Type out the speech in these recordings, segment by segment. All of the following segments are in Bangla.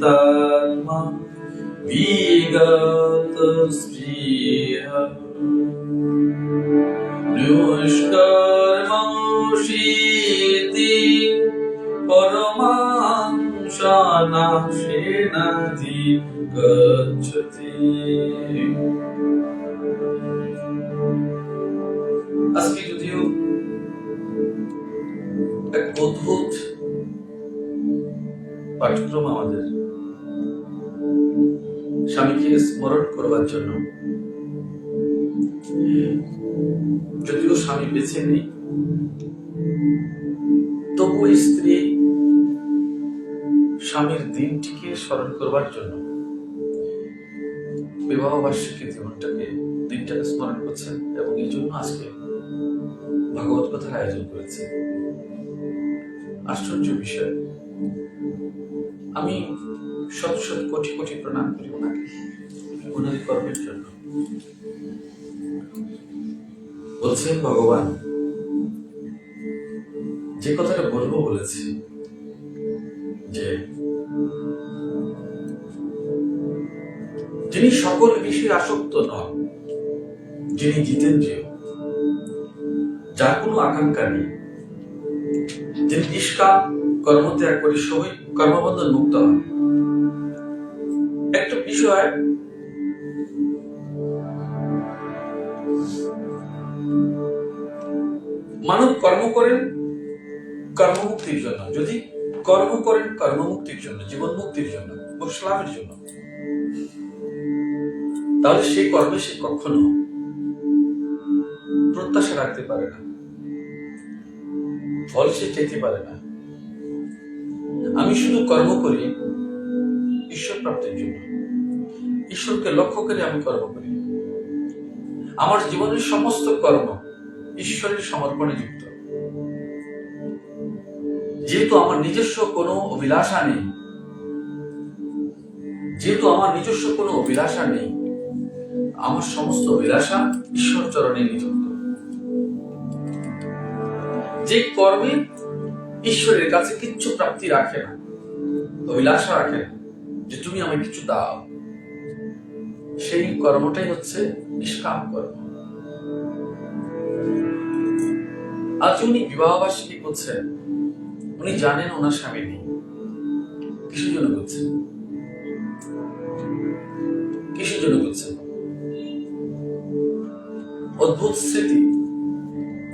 विगतात्मा विगतस्पृहा निष्कर्मशीति परमां शानाशेनाधिगच्छति। আজকে যদিও এক অদ্ভুত পাঠ্যক্রম আমাদের স্বামীকে স্মরণ করবার জন্য, যদিও স্বামী বেঁচে নেই, তবু স্ত্রী স্বামীর দিনটিকে স্মরণ করবার জন্য বিবাহ বার্ষিকী দিনটাকে স্মরণ করছেন এবং এই জন্য আজকে ভাগবত কথার আয়োজন করেছে। আশ্চর্য বিষয়। আমি শত শত কোটি কোটি প্রণাম করি ওনাকে, ওনার কর্মের জন্য। বলছেন ভগবান যে কথাটা বলবো বলেছি, যে যিনি সকল বিষয়ে আসক্ত নন, যিনি জিতেন্দ্রীয়, যার কোনো আকাঙ্ক্ষা নেই, যিনি নিষ্কাম কর্মত্যাগ করে সবাই কর্মবন্ধন মুক্ত হন। একটা বিষয় মানব কর্ম করেন কর্মমুক্তির জন্য, যদি কর্ম করেন কর্মমুক্তির জন্য, জীবন মুক্তির জন্য, মোক্ষলাভের জন্য, তাহলে সেই কর্মে সে কখনো প্রত্যাশা রাখতে পারে না, ফল সে চাইতে পারে না। আমি শুধু কর্ম করি ঈশ্বর প্রাপ্তির জন্য, ঈশ্বরকে লক্ষ্য করে আমি কর্ম করি। আমার জীবনের সমস্ত কর্ম ঈশ্বরের সমর্পণে যুক্ত। যেহেতু আমার নিজস্ব কোনো অভিলাষা নেই, আমার সমস্ত অভিলাষা ঈশ্বর চরণে নিযুক্ত। যে কর্মে ঈশ্বরের কাছে কিচ্ছু প্রাপ্তি রাখে না, অভিলাষা রাখে না যে তুমি আমায় কিছু দাও, সেই কর্মটাই হচ্ছে নিষ্কাম কর্ম। আজ উনি বিবাহ বার্ষিকী করছেন, উনি জানেন ওনার স্বামী নেই। কিসের জন্য করছেন? অদ্ভুত স্মৃতি।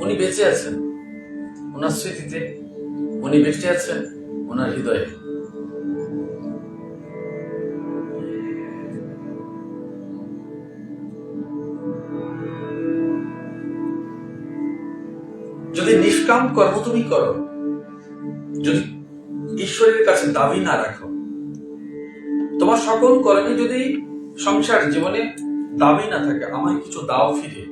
উনি বেঁচে আছেন ওনার স্মৃতিতে, উনি বেঁচে আছেন ওনার হৃদয়ে। যদি নিষ্কাম কর্ম তুমি করো, যদি ঈশ্বরের কাছে দাবি না রাখো, তোমার সকল কর্মে যদি সংসার জীবনে দাবি না থাকে, আমায় কিছু দাও ফিরে,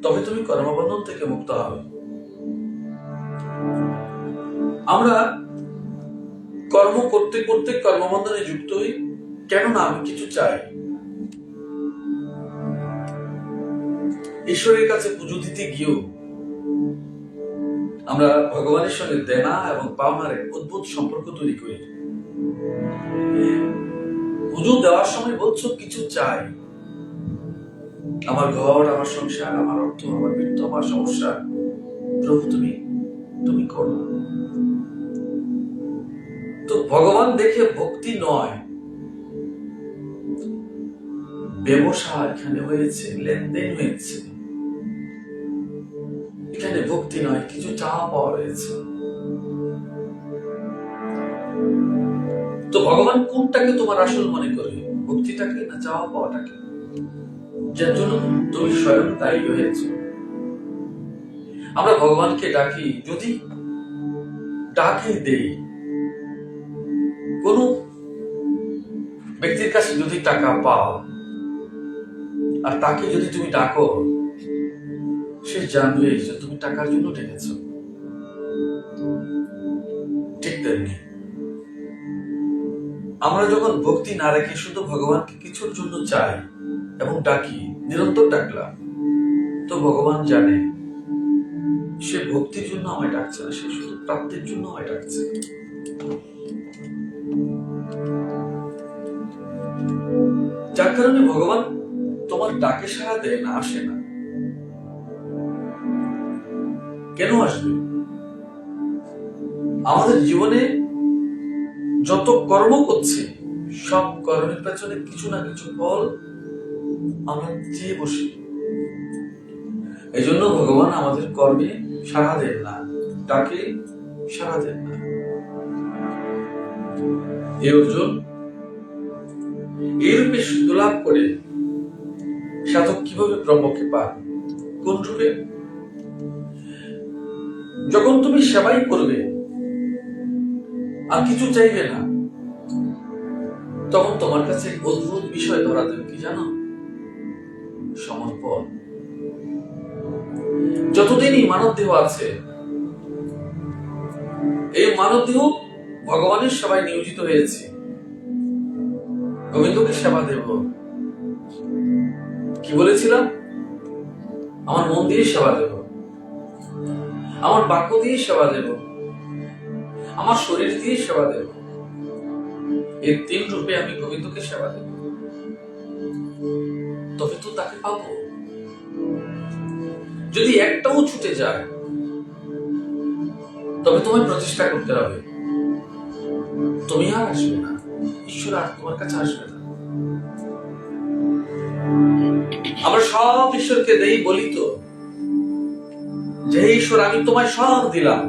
তবে তুমি কর্মবন্ধন থেকে মুক্ত হবে। আমরা কর্ম করতে করতে কর্মবন্ধনে যুক্ত হই, কেননা আমি কিছু চাই। ঈশ্বরের কাছে পুজো দিতে গিয়েও আমরা ভগবানের সঙ্গে দেনা এবং পাওনার এক অদ্ভুত সম্পর্ক তৈরি করি। পুজো দেওয়ার সময় বলছো কিছু চাই, আমার ঘর, আমার সংসার, আমার অর্থ, আমার বৃত্ত, আমার সমস্যা, প্রভু তুমি করো। তো ভগবান দেখে ভক্তি নয়, ব্যবসা এখানে হয়েছে, লেনদেন হয়েছে, এখানে ভক্তি নয়, কিছু চাওয়া পাওয়া রয়েছে। তো ভগবান কোনটাকে তোমার আসল মনে করে, ভক্তিটাকে না চাওয়া পাওয়াটাকে, যার জন্য তুমি স্বয়ং দায়ী হয়েছ। আমরা ভগবানকে ডাকি, যদি ডাকি দেই, কোন ব্যক্তির কাছে যদি টাকা পাও আর তাকে যদি তুমি ডাকো, সে জানবে যে তুমি টাকার জন্য ডেকেছ। ঠিক তেমনি আমরা যখন ভক্তি না রেখে শুধু ভগবানকে কিছুর জন্য চাই এবং ডাকি, নিরন্তর ডাকলাম, তো ভগবান জানে সে ভক্তির জন্য আমায় ডাকছে না, সে শুধু প্রাপ্তির জন্য আমায় ডাকছে। যার কারণে ভগবান তোমার ডাকে সাড়া দেয় না, আসে না। কেন আসবে? আমাদের জীবনে যত কর্ম করছে, সব কর্মের পেছনে কিছু না কিছু ফল আমরা চেয়ে বসি। এই জন্য ভগবান আমাদের কর্মে সাড়া দেন না, ডাকে সাড়া দেন না। হে অর্জুন, এইরূপে সিদ্ধ লাভ করে সাধক কিভাবে ব্রহ্মকে পান? কোন রূপে? যখন তুমি সেবাই করবে আর কিছু চাইবে না, তখন তোমার কাছে অদ্ভুত বিষয় ধরা দেবে। কি জানো? সমর্পণ। যতদিনই মানব দেহ আছে, এই মানব দেহ ভগবানের সেবায় নিয়োজিত হয়েছে। গোবিন্দকে সেবা দেব। কি বলেছিলাম? আমার মন দিয়ে সেবা দেব, আমার বাক্য দিয়ে সেবা দেব, আমার শরীর দিয়ে সেবা দেব। এই তিন রূপে আমি গোবিন্দকে সেবা দেব, তবে তো তাকে পাবো। যদি একটাও ছুটে যায়, তবে তোমায় প্রচেষ্টা করতে হবে। তুমি আর আসবে না, ঈশ্বর আর তোমার কাছে আসবে না। আমরা সব ঈশ্বরকে দেই, বলি তো যে ঈশ্বর আমি তোমায় সব দিলাম।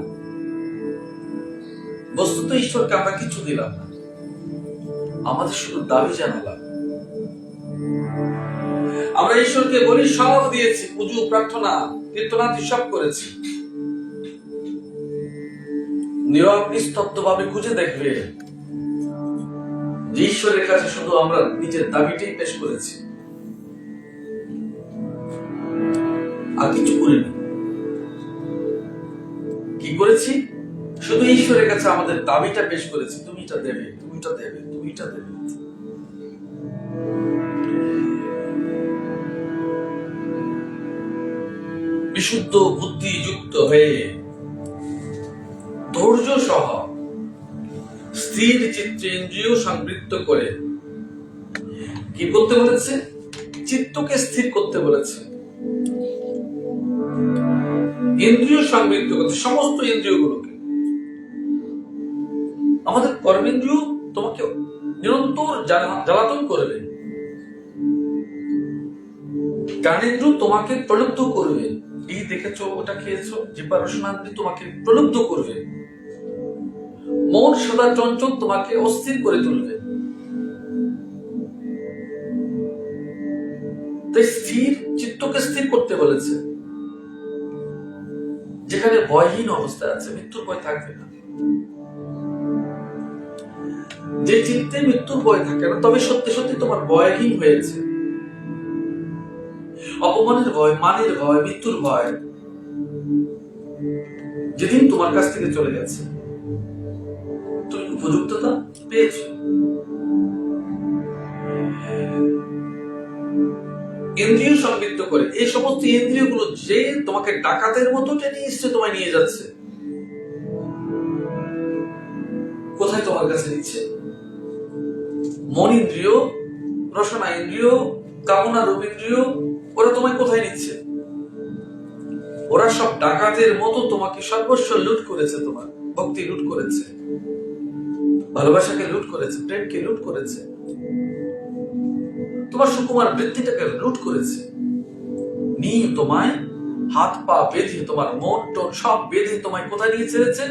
বস্তুত ঈশ্বরকে আমরা কিছু দিলাম না, আমাদের শুধু দাবি জানালাম। আমরা ঈশ্বরকে বলি সব দিয়েছি, পুজো, প্রার্থনা, কীর্তনাদি সব করেছি। নীরব নিস্তব্ধ ভাবে খুঁজে দেখবে যে ঈশ্বরের কাছে শুধু আমরা নিজের দাবিটাই পেশ করেছি, আর কিছু করিনি। কি করেছি? শুধু ঈশ্বরের কাছে আমাদের দাবিটা পেশ করেছি, তুমি এটা দেবে, তুমি এটা দেবে, তুমি এটা দেবে। বিশুদ্ধ বুদ্ধি যুক্ত হয়ে ধৈর্য সহ স্থির চিত্তে ইন্দ্রিয় সংবৃত্ত করে কি করতে বলেছে? চিত্তকে স্থির করতে বলেছে। ইন্দ্রিয় সংবৃত্ত করতে, সমস্ত ইন্দ্রিয়গুলোকে। আমাদের কর্মেন্দ্রিয় তোমাকে নিরন্তর জ্বালাতন করবে, জ্ঞানেন্দ্রিয় তোমাকে প্রলুব্ধ করবে। এই দেখেছো, ওটা খেয়েছো, জিহ্বা রসনান্দ্রিয় তোমাকে প্রলুব্ধ করবে। মন সদা চঞ্চল তোমাকে অস্থির করে তুলবে। তাই স্থির চিত্তকে স্থির করতে বলেছে। যেখানে ভয়হীন অবস্থা আছে, মৃত্যুর ভয় থাকবে না। যে চিত্তে মৃত্যুর ভয় থাকে না, তবে সত্যি সত্যি তোমার ভয়হীন হয়েছে। অপমানের ভয়, মানের ভয়, মৃত্যুর ভয় যেদিন তোমার কাছ থেকে চলে গেছে, তুমি উপযুক্ততা পেয়েছ। ইন্দ্রিয় সংবৃত্ত করে এই সমস্ত ইন্দ্রিয়গুলো যে তোমাকে ডাকাতের মতো টেনে এসছে, তোমায় নিয়ে যাচ্ছে। কোথায় তোমার কাছে নিচ্ছে? মন ইন্দ্রিয়, রসনা ইন্দ্রিয়, কামনা রূপ ইন্দ্রিয়, ওরা তোমায় কোথায় নিচ্ছে? ওরা সব ডাকাতের মতো তোমাকে সর্বস্ব লুট করেছে। তোমার ভক্তি লুট করেছে, ভালোবাসাকে লুট করেছে, প্রেমকে লুট করেছে, তোমার সুকুমার বৃত্তিটাকে লুট করেছে। নিয়ে তোমায় হাত পা বেঁধে, তোমার মন টন সব বেঁধে তোমায় কোথায় নিয়ে ছেড়েছে?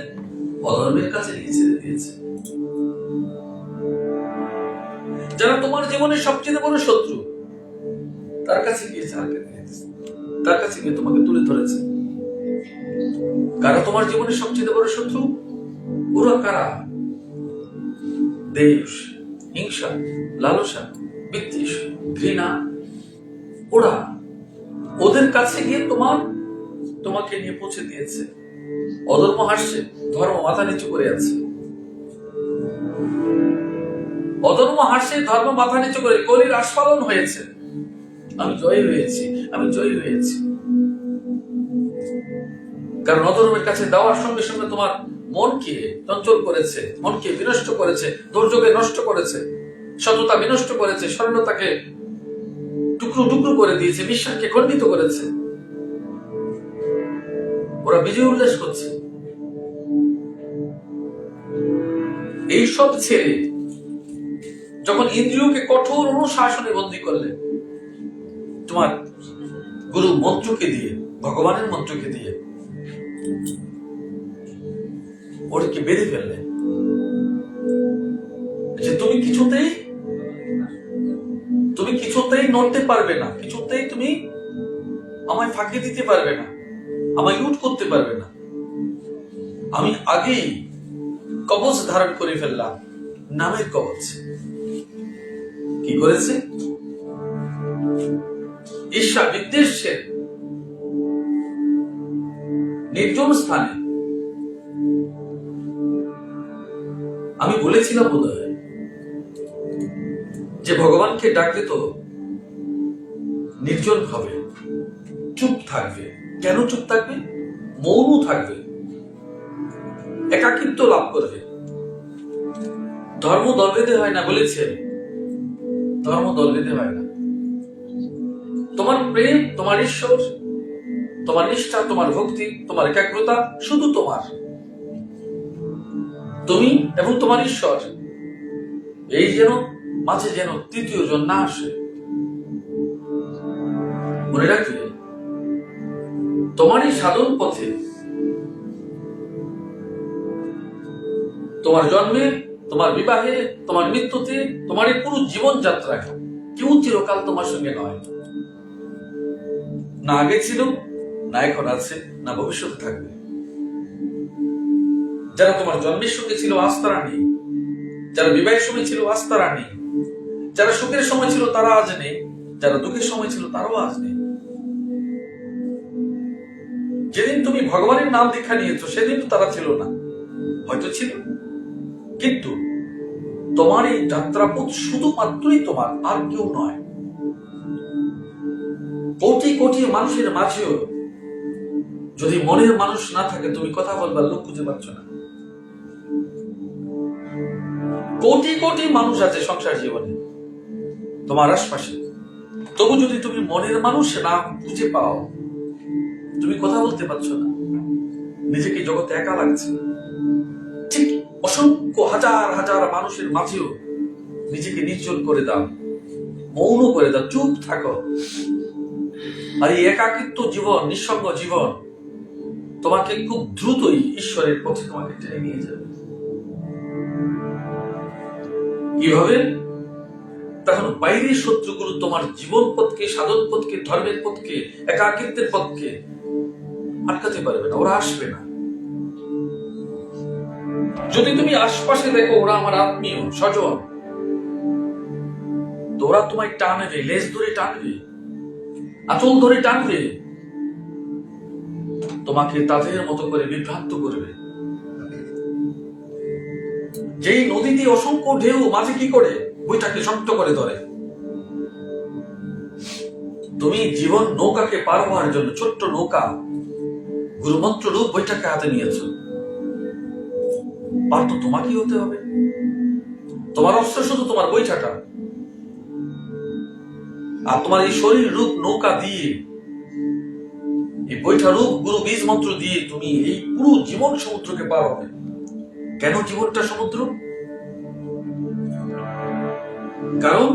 অধর্মের কাছে নিয়ে ছেড়ে দিয়েছে। যারা তোমার জীবনের সবচেয়ে বড় শত্রু, তার কাছে গিয়ে তার কাছে গিয়ে তোমাকে তুলে ধরেছে। কারা তোমার জীবনের সবচেয়ে বড় শত্রু? ওরা কারা? দেশ, হিংসা, লালসা, বিদ্বেষ, ঘৃণা। ওদের কাছে গিয়ে তোমাকে নিয়ে পৌঁছে দিয়েছে। অধর্ম হাসছে, ধর্ম মাথা নিচু করে আছে। অধর্ম হাসছে, ধর্ম মাথা নিচু করে কলির আস্ফালন হয়েছে। আমি জয়ী হয়েছি, আমি জয়ী হয়েছি। কারণ অধর্মের কাছে দেওয়ার সঙ্গে সঙ্গে তোমার মনকে চঞ্চল করেছে, মনকে বিনষ্ট করেছে, ধৈর্যকে নষ্ট করেছে, সততা বিনষ্ট করেছে, সরলতাকে টুকরো টুকরো করে দিয়েছে, বিশ্বাসকে খণ্ডিত করেছে। ওরা বিজয় উল্লাস করছে। এইসব ছেড়ে যখন ইন্দ্রিয়কে কঠোর অনুশাসনে বন্দী করলে, তোমার গুরু মন্ত্রকে দিয়ে, ভগবানের মন্ত্রকে দিয়ে ওটাকে বেঁধে ফেললে, যে তুমি কিছুতেই নড়তে পারবে না, কিছুতেই তুমি আমায় ফাঁকি দিতে পারবে না, আমায় লুট করতে পারবে না। আমি আগেই কবচ ধারণ করে ফেললাম, নামের কবচ। কি করেছে? ঈর্ষা বিদ্বেষের নির্জন স্থানে, আমি বলেছিলাম বোধহয় যে ভগবানকে ডাকলে তো নির্জন ভাবে চুপ থাকবে। কেন চুপ থাকবে? মৌন থাকবে, একাকিত্ব লাভ করবে। ধর্ম দল বেঁধে হয় না, বলেছি আমি, ধর্ম দল বেঁধে হয় না। তোমার প্রেম, তোমার ঈশ্বর, তোমার নিষ্ঠা, তোমার ভক্তি, তোমার একাগ্রতা শুধু তোমার, তুমি এবং তোমার ঈশ্বর। এই যেন মাঝে যেন তৃতীয় জন না আসে। মনে রাখবে, তোমার এই সাধন পথে, তোমার জন্মে, তোমার বিবাহে, তোমার মৃত্যুতে, তোমার এই পুরো জীবন যাত্রায় কেউ চিরকাল তোমার সঙ্গে নয়। না আগে ছিল, না এখন আছে, না ভবিষ্যতে থাকবে। যারা তোমার জন্মের সঙ্গে ছিল আজ তারা নেই, যারা বিবাহের সময় ছিল আজ তারা নেই, যারা সুখের সময় ছিল তারা আজ নেই, যারা দুঃখের সময় ছিল তারাও আজ নেই। যেদিন তুমি ভগবানের নাম দীক্ষা নিয়েছো সেদিন তারা ছিল না, হয়তো ছিল, কিন্তু তোমার এই যাত্রাপথ শুধুমাত্রই তোমার, আর কেউ নয়। কোটি কোটি মানুষের মাঝেও যদি মনের মানুষ না থাকে, তুমি কথা বলবার লোক খুঁজে পাচ্ছ না। কোটি কোটি মানুষ আছে সংসার জীবনে তোমার আশপাশে, তবু যদি তুমি মনের মানুষ না খুঁজে পাও, তুমি কথা বলতে পারছো না, নিজেকে জগতে একা লাগছে। ঠিক অসংখ্য হাজার হাজার মানুষের মাঝেও নিজেকে নির্জন করে দাও, মৌন করে দাও, চুপ থাকো। আর এই একাকিত্ব জীবন, নিঃসঙ্গ জীবন তোমাকে খুব দ্রুতই ঈশ্বরের পথে তোমাকে টেনে নিয়ে যাবে। কিভাবে? তখন বাইরের শত্রুগুলো তোমার জীবন পথকে, সাধন পথকে, ধর্মের পথকে, একাকিত্বের পথকে আটকাতে পারবে না, ওরা আসবে না। যদি তুমি আশপাশে দেখো ওরা আমার আত্মীয় স্বজন, তো ওরা তোমায় টানবে, লেজ ধরে টানবে, আঁচল ধরে টানবে, তোমাকে তাদের মতো করে বিভ্রান্ত করবে। যেই নদীতে অসংখ্য ঢেউ, মাঝে কি করে বইটাকে শক্ত করে ধরে। তুমি জীবন নৌকাকে পার হওয়ার জন্য, ছোট্ট নৌকা, গুরুমন্ত্র রূপ বইটাকে হাতে নিয়েছ, পার তো তোমাকেই হতে হবে। তোমার অস্ত্র শুধু তোমার বইটাটা, আর তোমার এই শরীর রূপ নৌকা দিয়ে, এই বইটা রূপ গুরু বীজ মন্ত্র দিয়ে তুমি এই পুরো জীবন সমুদ্রকে পার হবে। কেন জীবনটা সমুদ্র? কারণ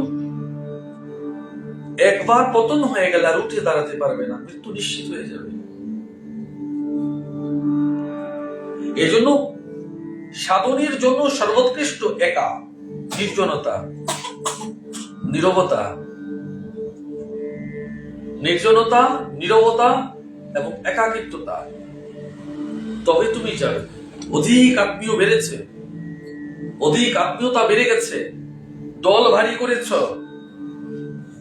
একবার পতন হয়ে গেলে আর উঠে দাঁড়াতে পারবে না, মৃত্যু নিশ্চিত হয়ে যাবে। এজন্য সাধনের জন্য সর্বোৎকৃষ্ট একা, নির্জনতা, নীরবতা, নির্জনতা, নীরবতা এবং একাকিত্বতা। তবে তুমি যাবে। অধিক আত্মীয় বেড়েছে, অধিক আত্মীয়তা বেড়ে গেছে, দল ভারী করেছ,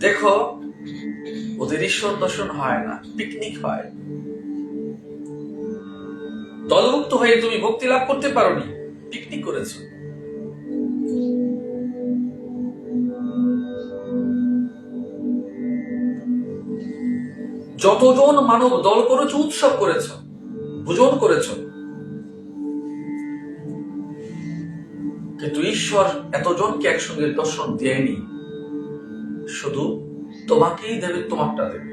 দেখো ওদের ঈশ্বর দর্শন হয় না, পিকনিক হয়। দলভুক্ত হয়ে তুমি ভক্তি লাভ করতে পারোনি, পিকনিক করেছ। যতজন মানব দল করেছ, উৎসব করেছ, ভোজন করেছ, কিন্তু ঈশ্বর এতজনকে একসঙ্গে দর্শন দেয়নি, শুধু তোমাকেই দেবে, তোমারটা দেবে।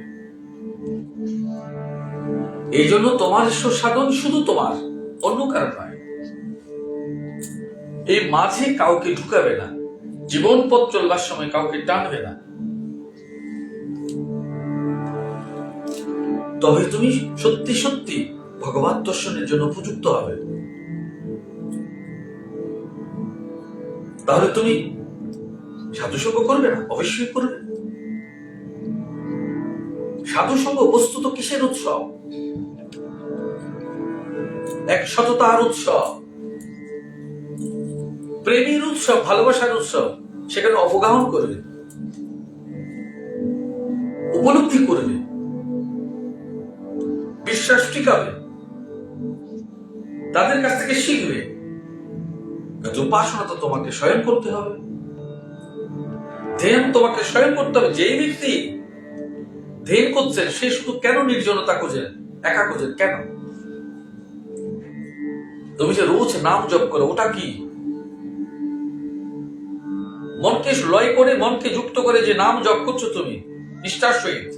এই জন্য তোমার ঈশ্বর সাধন শুধু তোমার, অন্য কারণ নয়। এই মাঝে কাউকে ঢুকাবে না, জীবন পথ চলবার সময় কাউকে টানবে না। তবে তুমি সত্যি সত্যি ভগবান দর্শনের জন্য উপযুক্ত হবে। তাহলে তুমি সাধুসঙ্গ করবে না? অবশ্যই করবে। সাধুসঙ্গ বস্তুত কিসের উৎসব? এক সততার উৎসব, প্রেমের উৎসব, ভালোবাসার উৎসব। সেখানে অবগাহন করবে, উপলব্ধি করবে, বিশ্বাস টিকাবে, তাদের কাছ থেকে শিখবে। কিন্তু উপাসনা তো তোমাকে স্বয়ং করতে হবে, ধ্যান তোমাকে স্বয়ং করতে হবে। যেই ব্যক্তি ধ্যান করছেন সে শুধু কেন নির্জনতা খোঁজেন, একা খোঁজেন কেন? তুমি যে রোজ নাম জপ করো, ওটা কি? মনকে লয় করে, মনকে যুক্ত করে যে নাম জপ করছো তুমি নিষ্ঠার সহিত,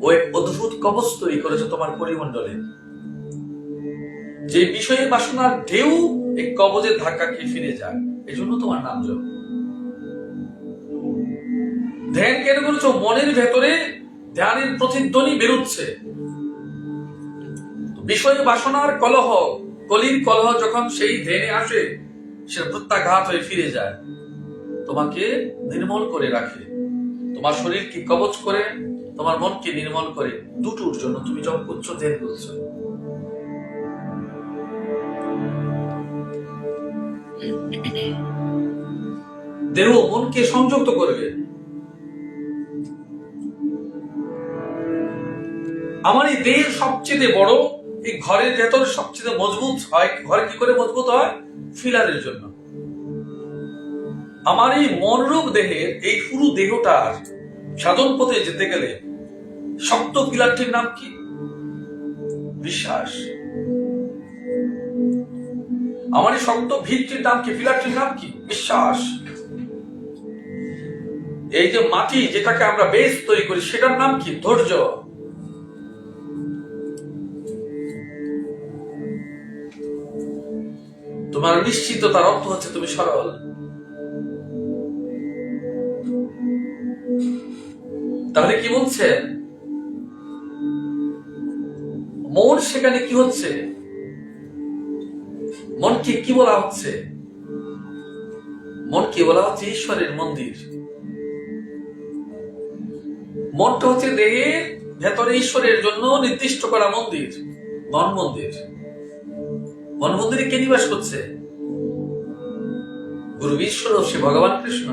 ও এক অদ্ভুত কবচ তৈরি করেছে তোমার পরিমণ্ডলে। যে বিষয়ে বাসনার ঢেউ এই কবচের ধাক্কা খেয়ে ফিরে যায়, এই জন্য তোমার নাম জপ। ধ্যান কেন করেছো? মনের ভেতরে ধ্যানের প্রতিধ্বনি বেরোচ্ছে। বিষয় বাসনার কলহ, কলির কলহ যখন সেই ধ্যানে আসে, সে প্রত্যাঘাত হয়ে ফিরে যায়, তোমাকে নির্মল করে রাখে। তোমার শরীরকে কবচ করে, তোমার মনকে নির্মল করে, দুটোর জন্য তুমি জপ করছো, ধ্যান করছো। দেহ মনকে সংযুক্ত করবে। আমার এই দেহ সবচেয়ে বড়, এই ঘরের ভেতরে সবচেয়ে মজবুত হয়। ঘর কি করে মজবুত হয়? ফিলারের জন্য। আমার এই মনরূপ দেহের, এই পুরো দেহটার সাধন পথে যেতে গেলে শক্ত পিলারটির নাম কি? বিশ্বাস। আমার এই শক্ত ভিতটির নাম কি? পিলারটির নাম কি? বিশ্বাস। এই যে মাটি যেটাকে আমরা বেস তৈরি করি, সেটার নাম কি? ধৈর্য। তোমার নিশ্চিততার অর্থ হচ্ছে তুমি সরল। তাহলে কি বলছে? মন সেখানে কি হচ্ছে? মনকে কি বলা হচ্ছে? মনকে বলা হচ্ছে ঈশ্বরের মন্দির। মনটা হচ্ছে দেহের ভেতরে ঈশ্বরের জন্য নির্দিষ্ট করা মন্দির, মন মন্দির। মন মন্দিরে কে নিবাস করছে? গুরু ঈশ্বর, সে ভগবান কৃষ্ণ।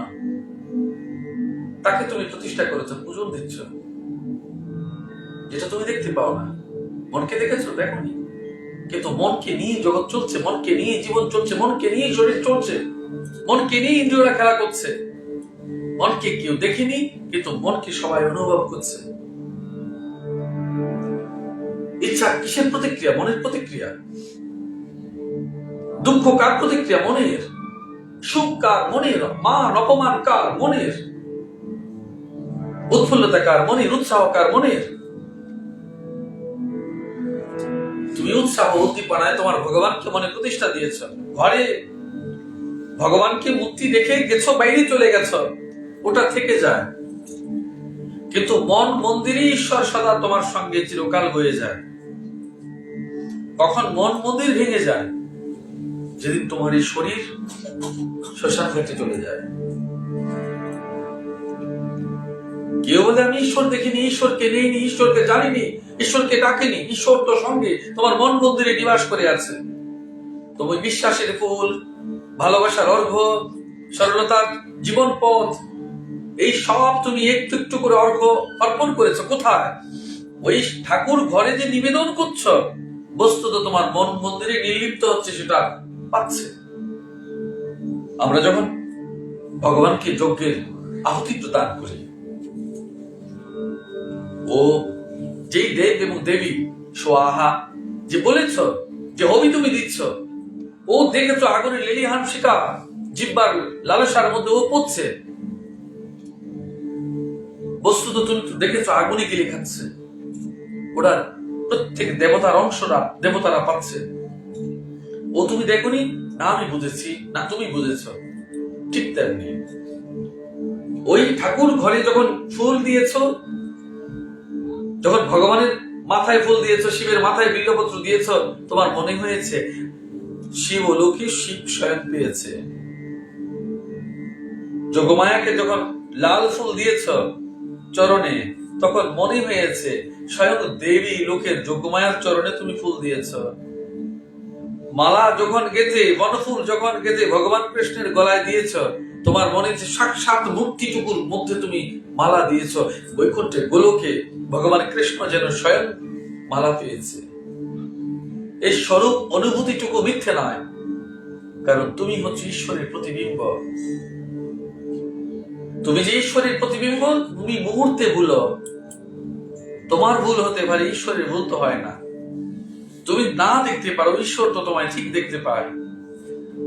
তাকে তুমি প্রতিষ্ঠা করেছো, পূজন দিচ্ছ, যেটা তুমি দেখতে পাও না। মনকে দেখেছো? দেখোনি। কিন্তু মনকে নিয়ে জগৎ চলছে, মনকে নিয়ে জীবন চলছে, মনকে নিয়ে শরীর চলছে, মনকে নিয়ে ইন্দ্রিয়রা খেলা করছে। মনকে কেউ দেখেনি, কিন্তু মনকে সবাই অনুভব করছে। ইচ্ছা কিসের প্রতিক্রিয়া? মনের প্রতিক্রিয়া। দুঃখ কার প্রতিক্রিয়া? মনের। সুখ কার? মনের। মান অপমান কার? মনের। উৎফুল্লতা কার? মনের। উৎসাহ কার? মনের। তুমি উৎসাহ উদ্দীপনায় তোমার ভগবানকে মনে প্রতিষ্ঠা দিয়েছ। ঘরে ভগবানকে মূর্তি দেখে গেছো, বাইরে চলে গেছো, ওটা থেকে যায়। কিন্তু মন মন্দিরে ঈশ্বর সদা তোমার সঙ্গে চিরকাল হয়ে যায়। কখন মন মন্দির ভেঙে যায়? যেদিন তোমার এই শরীর শ্মশান ঘাটে চলে যায়। কেউ বলে আমি ঈশ্বর দেখিনি, ঈশ্বরকে নেইনি, ঈশ্বরকে জানিনি, ঈশ্বরকে ডাকিনি। ঈশ্বর তো সঙ্গে তোমার মন মন্দিরে নিবাস করে আছে। তুমি বিশ্বাসের ফুল, ভালোবাসার অর্ঘ্য, সরলতার জীবন পথ, এই সব তুমি একটু একটু করে অর্ঘ্য অর্পণ করেছো। কোথায়? ওই ঠাকুর ঘরে যে নিবেদন করছো, বস্তুত তোমার মন মন্দিরে নির্লিপ্ত হচ্ছে, সেটা পাচ্ছে। আমরা যখন ভগবানকে যজ্ঞের আহুতি প্রদান করি, ও যেই দেব এবং দেবী সোয়াহা যে বলেছ, যে হবি তুমি দিচ্ছ, ও দেখেছো আগুনের লেলিহান শিখা জিহ্বার লালসার মধ্যে ও পড়ছে, বস্তুত তুমি তো দেখেছো আগুনে গিলে খাচ্ছে, ওরা প্রত্যেক দেবতার অংশরা দেবতারা পাচ্ছে। ও তুমি দেখোনি? না আমি বুঝেছি, না তুমি বুঝেছ। ঠিক তেমনি ওই ঠাকুর ঘরে যখন ফুল দিয়েছ, যখন ভগবানের মাথায় ফুল দিয়েছ, শিবের মাথায় বিল্লপত্র দিয়েছ, তোমার মনে হয়েছে শিব অলৌকিক শিব স্বয়ং পেয়েছে। যোগমায়াকে যখন লাল ফুল দিয়েছ চরণে, তখন মনে হয়েছে স্বয়ং দেবী লোকের যোগমায়ার চরণে তুমি ফুল দিয়েছ। মালা যখন গেঁথে, বনফুল যখন গেঁথে ভগবান কৃষ্ণের গলায় দিয়েছ, তোমার মনে হচ্ছে সাক্ষাৎ মূর্তিটুকুর মধ্যে তুমি মালা দিয়েছ। বৈকুণ্ঠে গোলকে ভগবান কৃষ্ণ যেন স্বয়ং মালা পেয়েছে। এই স্বরূপ অনুভূতিটুকু মিথ্যে নয়, কারণ তুমি হচ্ছে ঈশ্বরের প্রতিবিম্ব। তুমি যে ঈশ্বরের প্রতিবিম্ব, তুমি মুহূর্তে ভুলো। তোমার ভুল হতে পারে, ঈশ্বরের ভুল তো হয় না। তুমি না দেখতে পারো, ঈশ্বর তো তোমায় ঠিক দেখতে পায়।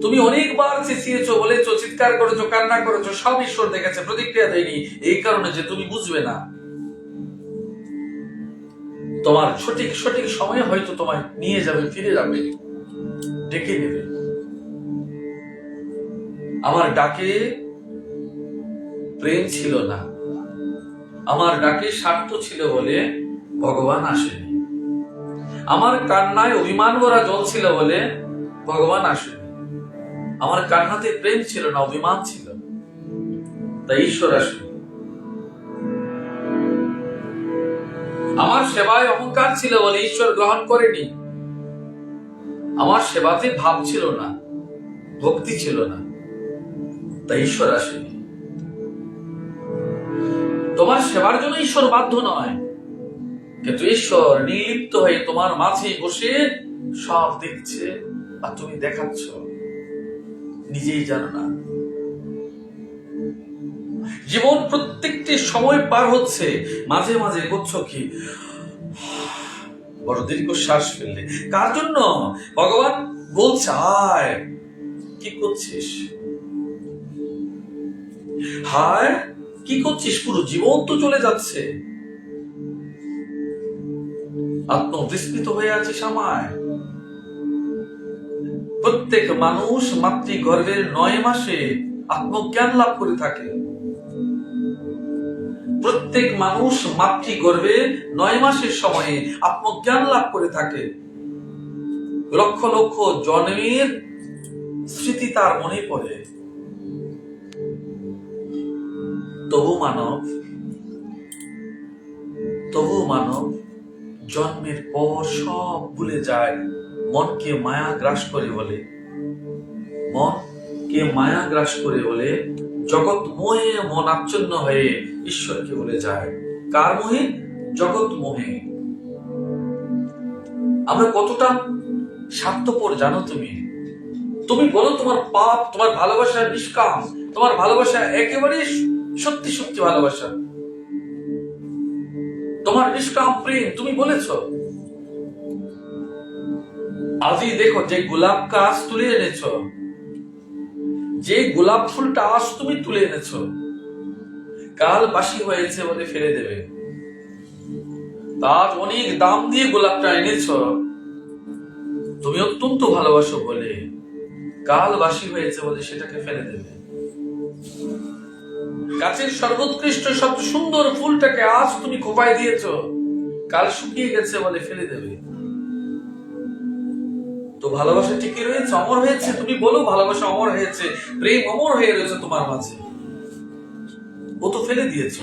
তুমি অনেকবার চেঁচিয়েছো, বলেছো, চিৎকার করেছো, কান্না করেছো, সব ঈশ্বর দেখেছে, প্রতিক্রিয়া দেয়নি। এই কারণে যে তুমি বুঝবে না। তোমার সঠিক সঠিক সময়ে হয়তো তোমায় নিয়ে যাবে, ফিরে যাবে, ডেকে নেবে। আমার ডাকে প্রেম ছিল না, আমার ডাকে স্বার্থ ছিল বলে ভগবান আসেনি। আমার কান্নায় অভিমান ভরা জল ছিল বলে ভগবান আসেনি। আমার কান্নাতে প্রেম ছিল না, অভিমান ছিল, তাই ঈশ্বর আসেনি। আমার সেবায় অহংকার ছিল বলে ঈশ্বর গ্রহণ করেনি। আমার সেবাতে ভাব ছিল না, ভক্তি ছিল না, তাই ঈশ্বর আসেনি। তোমার সেবার জন্য ঈশ্বর বাধ্য নয়, কিন্তু ঈশ্বর নির্লিপ্ত হয়ে তোমার মাঝে বসে সব দেখছে, আর তুমি দেখাচ্ছ, নিজেই জানো না। জীবন প্রত্যেকটি সময় পার হচ্ছে, মাঝে মাঝে করছো কি, বড় দীর্ঘ শ্বাস ফেললে। কার জন্য? ভগবান বলছে আয়। কি করছিস? হায়, কি করছিস? পুরো জীবন তো চলে যাচ্ছে, আত্মবিস্মৃত হয়ে আছিস আমায়। প্রত্যেক মানুষ মাতৃগর্ভের 9 মাসে আত্মজ্ঞান লাভ করে থাকে। প্রত্যেক মানুষ মাতৃগর্ভে 9 মাসের সময়ে আত্মজ্ঞান লাভ করে থাকে। লক্ষ লক্ষ জন্মের স্মৃতি তার মনে পড়ে। তবু মানব জন্মের পর সব ভুলে যায়। মনকে মায়া গ্রাস করে বলে জগৎ মোহে মন আচ্ছন্ন হয়ে ঈশ্বরকে বলে যায়। কার মোহে? জগৎ মোহে। আমরা কতটা স্বার্থপর জানো তুমি? তুমি বলো তোমার পাপ, তোমার ভালোবাসা নিষ্কাম, তোমার ভালোবাসা একেবারে সত্যি সত্যি ভালোবাসা, তোমার নিষ্কাম প্রেম তুমি বলেছ। আজই দেখো, যে গোলাপ গাছ তুলে এনেছ, যে গোলাপ ফুলটা আজ তুমি তুলে এনেছ, কাল বাসি হয়েছে বলে ফেলে দেবে। তার অনেক দাম দিয়ে গোলাপটা এনেছ, তুমি অত্যন্ত ভালোবাসো বলে, কাল বাসি হয়েছে বলে সেটাকে ফেলে দেবে। গাছের সর্বোৎকৃষ্ট সবচেয়ে সুন্দর ফুলটাকে আজ তুমি খোপায় দিয়েছ, কাল শুকিয়ে গেছে বলে ফেলে দেবে। তো ভালোবাসা টিকে রয়েছে, অমর হয়েছে। তুমি বলো ভালোবাসা অমর হয়েছে, প্রেম অমর হয়ে রয়েছে তোমার মাঝে। ও তো ফেলে দিয়েছ।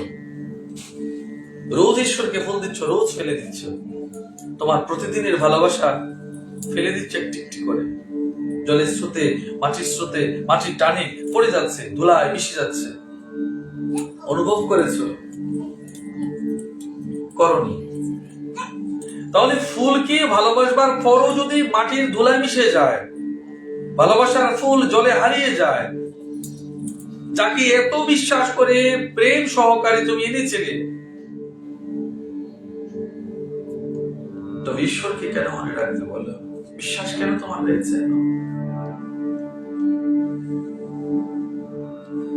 রোজ ঈশ্বরকে ফুল দিচ্ছ, রোজ ফেলে দিচ্ছ। তোমার প্রতিদিনের ভালোবাসা ফেলে দিচ্ছে একটি একটি করে। জলের স্রোতে, মাটির স্রোতে, মাটির টানে পড়ে যাচ্ছে, ধুলায় মিশে যাচ্ছে। অনুভব করেছো? করনি। তাহলে ফুলকে ভালোবাসবার পরও যদি মাটির ধুলায় মিশে যায়, ভালোবাসার ফুল জলে হারিয়ে যায়, যাকে এত বিশ্বাস করে প্রেম সহকারে তুমি এনেছিলে, তো ঈশ্বরকে কেন মনে রাখতে বলো? বিশ্বাস কেন তোমার হয়েছে?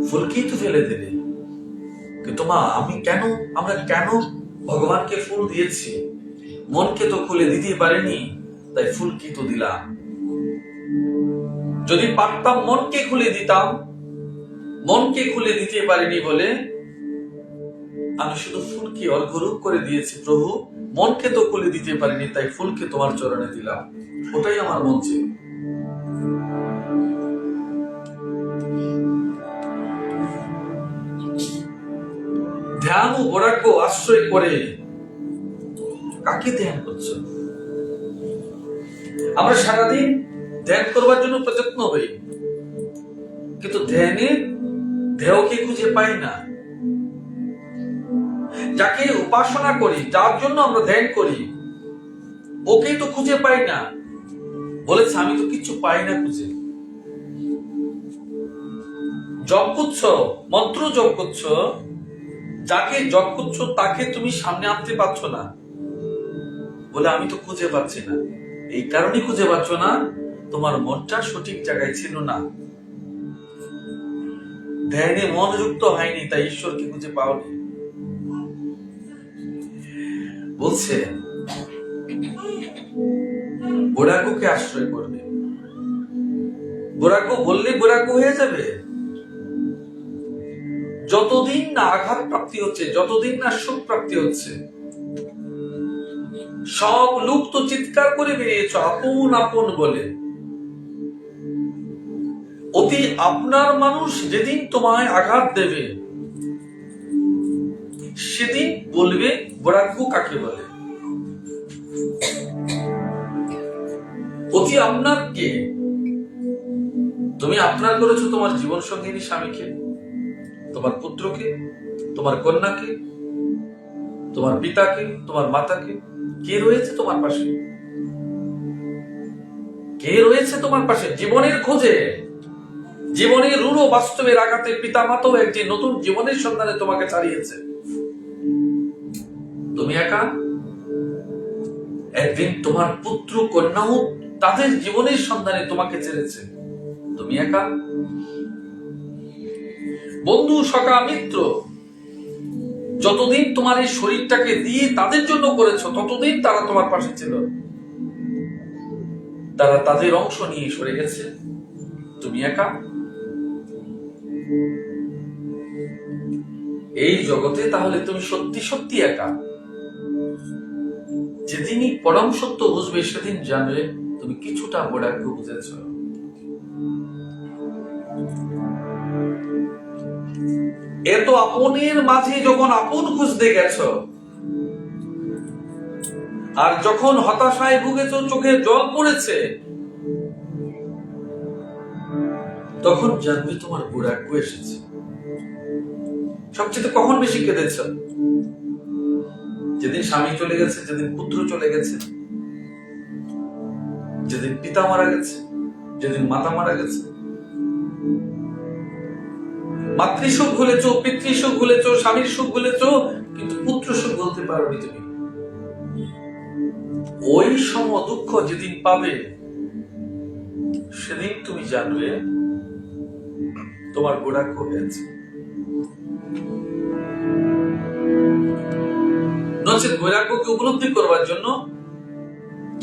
ফুলকেই তো ফেলে দিলে। কিন্তু মা, আমরা কেন ভগবানকে ফুল দিয়েছি? মনকে তো খুলে দিতে পারিনি, তাই ফুলকে তো দিলাম। যদি পারতাম মনকে খুলে দিতাম, মনকে খুলে দিতে পারিনি বলে আমি শুধু ফুলকে অর্ঘ্যরূপ করে দিয়েছি। প্রভু, মনকে তো খুলে দিতে পারিনি, তাই ফুলকে তোমার চরণে দিলাম। ওটাই আমার মন ছিল। ধ্যান ও বৈরাগ্য আশ্রয় করে কাকে ধ্যান করছো? আমরা সারাদিন ধ্যান করবার জন্য প্রযত্ন হই, কিন্তু ধ্যানের ধ্যেয়কে খুঁজে পাই না। যাকে উপাসনা করি, যার জন্য আমরা ধ্যান করি, ওকেই তো খুঁজে পাই না। বলেছে, আমি তো কিছু পাই না খুঁজে। জপ করছো, মন্ত্র জপ করছো, যাকে জপ করছো তাকে তুমি সামনে আনতে পারছো না, বলে আমি তো খুঁজে পাচ্ছি না। এই কারণে খুঁজে পাচ্ছ না, তোমার মনটা সঠিক জায়গায় ছিল না, ধ্যানে মনোযুক্ত হয়নি, তাই ঈশ্বরকে খুঁজে পাওনি। বলছে বৈরাগ্যকে আশ্রয় করবে। বৈরাগ্য বললে বৈরাগ্য হয়ে যাবে? যতদিন না আঘাত প্রাপ্তি হচ্ছে, যতদিন না সুখ প্রাপ্তি হচ্ছে, সব লোক তো চিৎকার করে বেরিয়েছ আপন আপন বলে। অতি আপনার মানুষ যেদিন তোমায় আঘাত দেবে, সেদিন বলবে বৈরাগ্য কাকে বলে। অতি আপনার কে? তুমি আপনার করেছো তোমার জীবন সঙ্গিনী স্বামীকে, তোমার পুত্রকে, তোমার কন্যাকে, তোমার পিতাকে, তোমার মাতাকে। কে রয়েছে তোমার পাশে? কে রয়েছে তোমার পাশে? জীবনের খোঁজে, জীবনের রূঢ় বাস্তবের আঘাতে পিতা মাতাও একটি নতুন জীবনের সন্ধানে তোমাকে ছাড়িয়েছে। তুমি একা? একদিন তোমার পুত্র কন্যাও তাদের জীবনের সন্ধানে তোমাকে ছেড়েছে। তুমি একা? বন্ধু, সখা, মিত্র যতদিন তোমার এই শরীরটাকে দিয়ে তাদের জন্য করেছো, ততদিন তারা তোমার পাশে ছিল। তারা তাদের অংশ নিয়ে সরে গেছে। তুমি একা? এই জগতে তাহলে তুমি সত্যি সত্যি একা। যেদিনই পরম সত্য বুঝবে, সেদিন জানবে তুমি কিছুটা বৈরাগ্য বুঝেছ। এত আপনের মাঝে যখন আপন খুঁজতে গেছ, আর যখন হতাশায় ভুগেছ, চোখে জল পড়েছে, তখন জানবে তোমার বৈরাগ্য এসেছে। সবচেয়ে কখন বেশি কেঁদেছ? যেদিন স্বামী চলে গেছে, যেদিন পুত্র চলে গেছে, যেদিন পিতা মারা গেছে, যেদিন মাতা মারা গেছে। মাতৃসুখ ভুলেছ, পিতৃসুখ ভুলেছ, স্বামীর সুখ ভুলেছ, কিন্তু পুত্র সুখ বলতে পারোনি তুমি। ওই সম দুঃখ যেদিন পাবে, সেদিন তুমি জানবে তোমার বৈরাগ্য হয়েছে। নচেত বৈরাগ্যকে উপলব্ধি করবার জন্য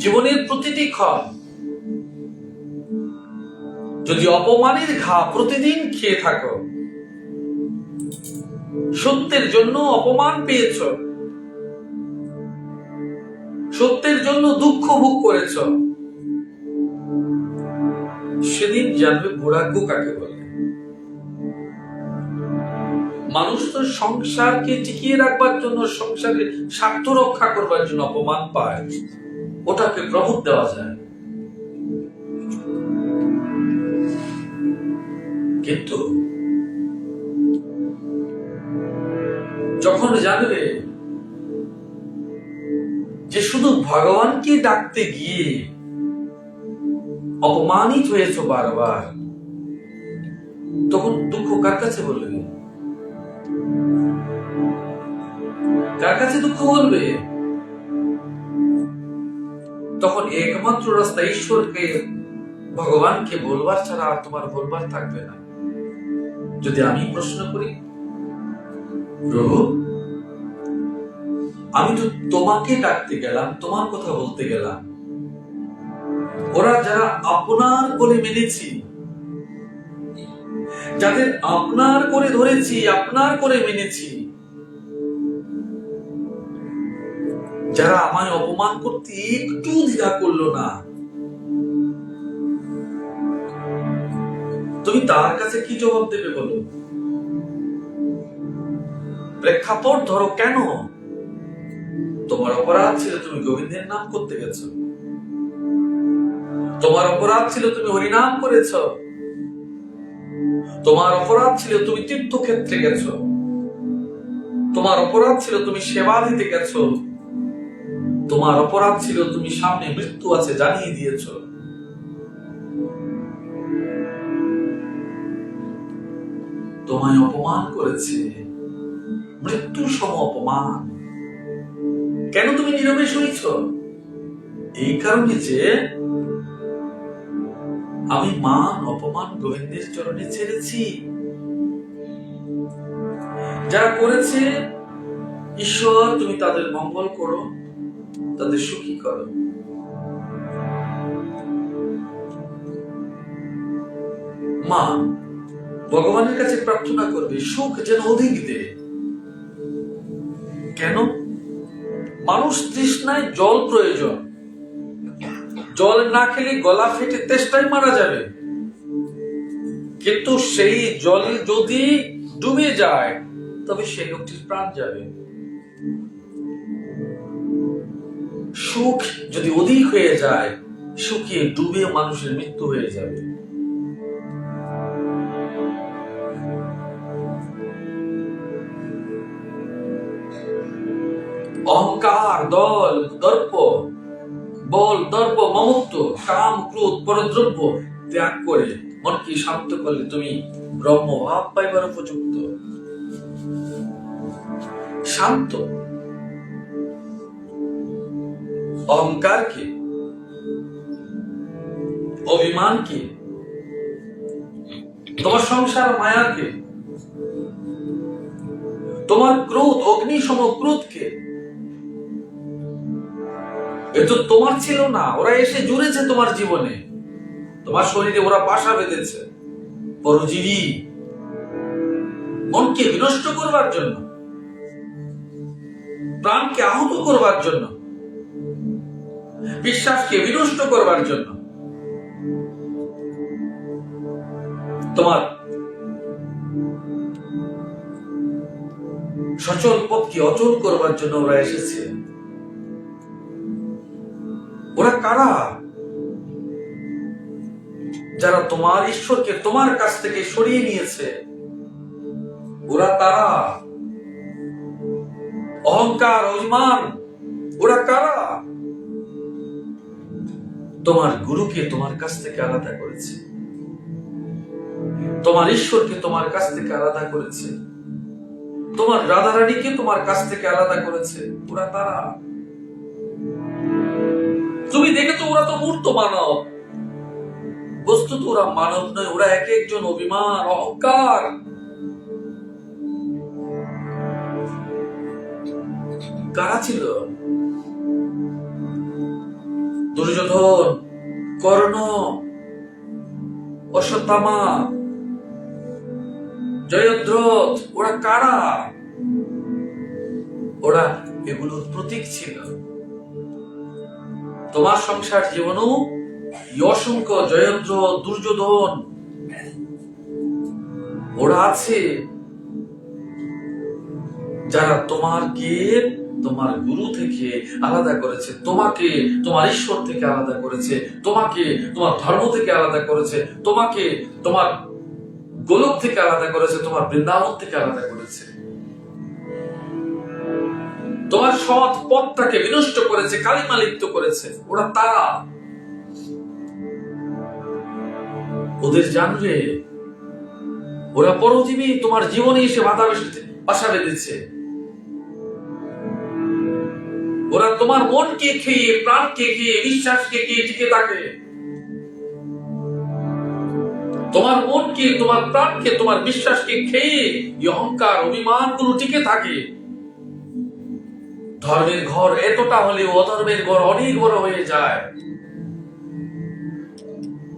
জীবনের প্রতিটি ক্ষণ, যদি অপমানের ঘা প্রতিদিন খেয়ে থাকো, সত্যের জন্য অপমান পেয়েছ, সত্যের জন্য দুঃখ ভোগ করেছ, সেদিন জানবে বৈরাগ্য কাকে বলে। মানুষ তো সংসারকে টিকিয়ে রাখবার জন্য, সংসারের স্বার্থ রক্ষা করবার জন্য অপমান পায়, ওটাকে প্রবোধ দেওয়া যায়। কিন্তু যখন জানবে যে শুধু ভগবানকে ডাকতে গিয়ে অপমানিত হয়েছ বারবার, তখন দুঃখ কার কাছে বলবে? কার কাছে দুঃখ বলবে? তখন একমাত্র রাস্তা ঈশ্বরকে, ভগবানকে বলবার ছাড়া আর তোমার বলবার থাকবে না। যদি আমি প্রশ্ন করি, প্রভু, আমি তো তোমাকে ডাকতে গেলাম, তোমার কথা বলতে গেলাম, ওরা যারা আপনার করে মেনেছি, যাদের আপনার করে ধরেছি, আপনার করে মেনেছি, যারা আমায় অপমান করতে একটু দ্বিধা করলো না, তুমি তার কাছে কি জবাব দেবে বলো? প্রেক্ষাপট ধরো, কেন? তোমার অপরাধ ছিল তুমি গোবিন্দের নাম করতে গেছো, তোমার অপরাধ ছিল তুমি হরিনাম করেছ, তোমার অপরাধ ছিল তুমি তীর্থক্ষেত্রে গেছো, তোমার অপরাধ ছিল তুমি সেবা দিতে গেছো, তোমার অপরাধ ছিল তুমি সামনে মৃত্যু আছে জানিয়ে দিয়েছ। তোমায় অপমান করেছে, মৃত্যুর সম অপমান। কেন তুমি নীরবে শুনেছ? এই কারণে যে আমি মান অপমান গোবিন্দের চরণে ছেড়েছি। যারা করেছে, ঈশ্বর তুমি তাদের মঙ্গল করো, তাদের সুখী করো। মা ভগবানের কাছে প্রার্থনা করবে সুখ যেন অধিক দে। কেন? মানুষ তৃষ্ণায় জল প্রয়োজন, জল না খেলে গলা ফেটে তেষ্টায় মারা যাবে। কিন্তু সেই জলে যদি ডুবে যায় তবে সেই লোকটির প্রাণ যাবে। সুখ যদি অধিক হয়ে যায়, সুখে ডুবে মানুষের মৃত্যু হয়ে যাবে। অহংকার, দল, দর্প, বল, দর্প, মমত্ব, কাম, ক্রোধ, পরদ্রব্য ত্যাগ করে মনকে শান্ত করলে তুমি ব্রহ্মভাব পাইবার উপযুক্ত। শান্ত। অহংকার কি? অভিমান কি? তোমার সংসার মায়া কে? তোমার ক্রোধ অগ্নি সম ক্রোধ কে? এ তো তোমার ছিল না, ওরা এসে জুড়েছে তোমার জীবনে, তোমার শরীরে ওরা বাসা বেঁধেছে। পরজীবী, মনকে বিনষ্ট করবার জন্য, প্রাণকে আহত করবার জন্য, বিশ্বাসকে বিনষ্ট করবার জন্য, তোমার সচল পথকে অচল করবার জন্য ওরা এসেছে। ওরা কারা? যারা তোমার ঈশ্বরকে তোমার কাছ থেকে সরিয়ে নিয়েছে, ওরা তারা। অহংকার, অভিমান, ওরা কারা? তোমার গুরুকে তোমার কাছ থেকে আলাদা করেছে, তোমার ঈশ্বরকে তোমার কাছ থেকে আলাদা করেছে, তোমার রাধারানীকে তোমার কাছ থেকে আলাদা করেছে। ওরা তারা। তুমি দেখে তো ওরা তো মূর্ত মানব, বস্তুত ওরা মানব নয়, ওরা এক একজন অভিমান, অহংকার। কারা ছিল? দুর্যোধন, কর্ণ, অশ্বত্থামা, জয়দ্রথ, ওরা কারা? ওরা এগুলোর প্রতীক ছিল। তোমার সংসার জীবনও অসংখ্য জয়দ্রথ, দুর্যোধন, ওরা আছে যারা তোমাকে তোমার গুরু থেকে আলাদা করেছে, তোমাকে তোমার ঈশ্বর থেকে আলাদা করেছে, তোমাকে তোমার ধর্ম থেকে আলাদা করেছে, তোমাকে তোমার গোলক থেকে আলাদা করেছে, তোমার বৃন্দাবন থেকে আলাদা করেছে, তোমার সৎ পথটাকে বিনষ্ট করেছে, কালিমালিপ্ত করেছে। ওরা তারা। ওদের জানবে, ওরা পরজীবী, তোমার জীবনে এসে বাসা বেঁধেছে। ওরা তোমার মনকে খেয়ে, প্রাণকে খেয়ে, বিশ্বাসকে খেয়ে টিকে থাকে। তোমার মনকে, তোমার প্রাণকে, তোমার বিশ্বাসকে খেয়ে এই অহংকার অভিমান গুলো টিকে থাকে। ধর্মের ঘর এতটা হলেও অধর্মের ঘর অনেক বড় হয়ে যায়।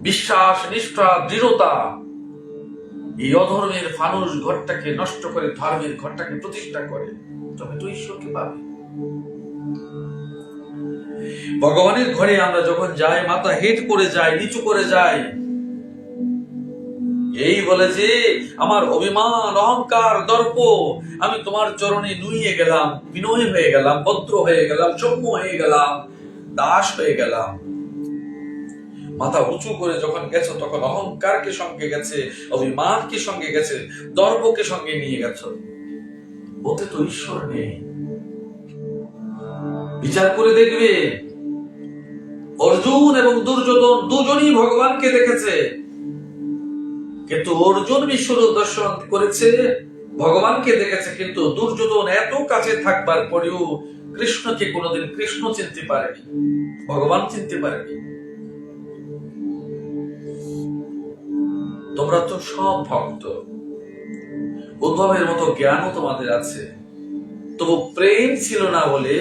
বিশ্বাস, নিষ্ঠা, দৃঢ়তা এই অধর্মের ফানুষ ঘরটাকে নষ্ট করে ধর্মের ঘরটাকে প্রতিষ্ঠা করে, তবে তো ঈশ্বরকে পাবে। ভগবানের ঘরে আমরা যখন যাই, মাথা হেট করে যাই, নিচু করে যাই, এই বলে যে আমার অভিমান, অহংকার, দর্প, আমি তোমার চরণে নুইয়ে গেলাম, বিনয় হয়ে গেলাম, ভদ্র হয়ে গেলাম, সভ্য হয়ে গেলাম, দাস হয়ে গেলাম। মাথা উঁচু করে যখন গেছো তখন অহংকারকে সঙ্গে গেছে, অভিমানকে সঙ্গে গেছে, দর্পকে সঙ্গে নিয়ে গেছো। ওতে তো ঈশ্বর নেই। বিচার করে দেখবে, অর্জুন এবং দুর্যোধন দুজনই ভগবানকে দেখেছে, কিন্তু অর্জুন বিশ্বরূপ দর্শন করেছে, ভগবানকে দেখেছে, কিন্তু দুর্যোধন এত কাছে থাকবার পরেও কৃষ্ণকে কোনোদিন কৃষ্ণ চিনতে পারেনি, ভগবান চিনতে পারেনি। তোমরা তো সব ভক্ত, উদ্ভবের মতো জ্ঞানও তোমাদের আছে, তবু প্রেম ছিল না বলে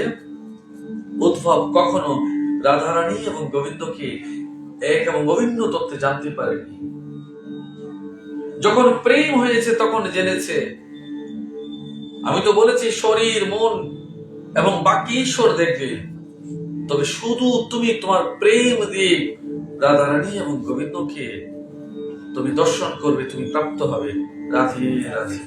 উদ্ভব কখনো রাধারানী এবং গোবিন্দকে এক এবং অভিন্ন তত্ত্বে জানতে পারেনি। যখন প্রেম হয়েছে তখন জেনেছে। আমি তো বলেছি শরীর, মন এবং বাকি ঈশ্বর দেখবে, তবে শুধু তুমি তোমার প্রেম দিয়ে রাধারানী এবং গোবিন্দকে তুমি দর্শন করবে, তুমি প্রাপ্ত হবে। রাধে রাধে।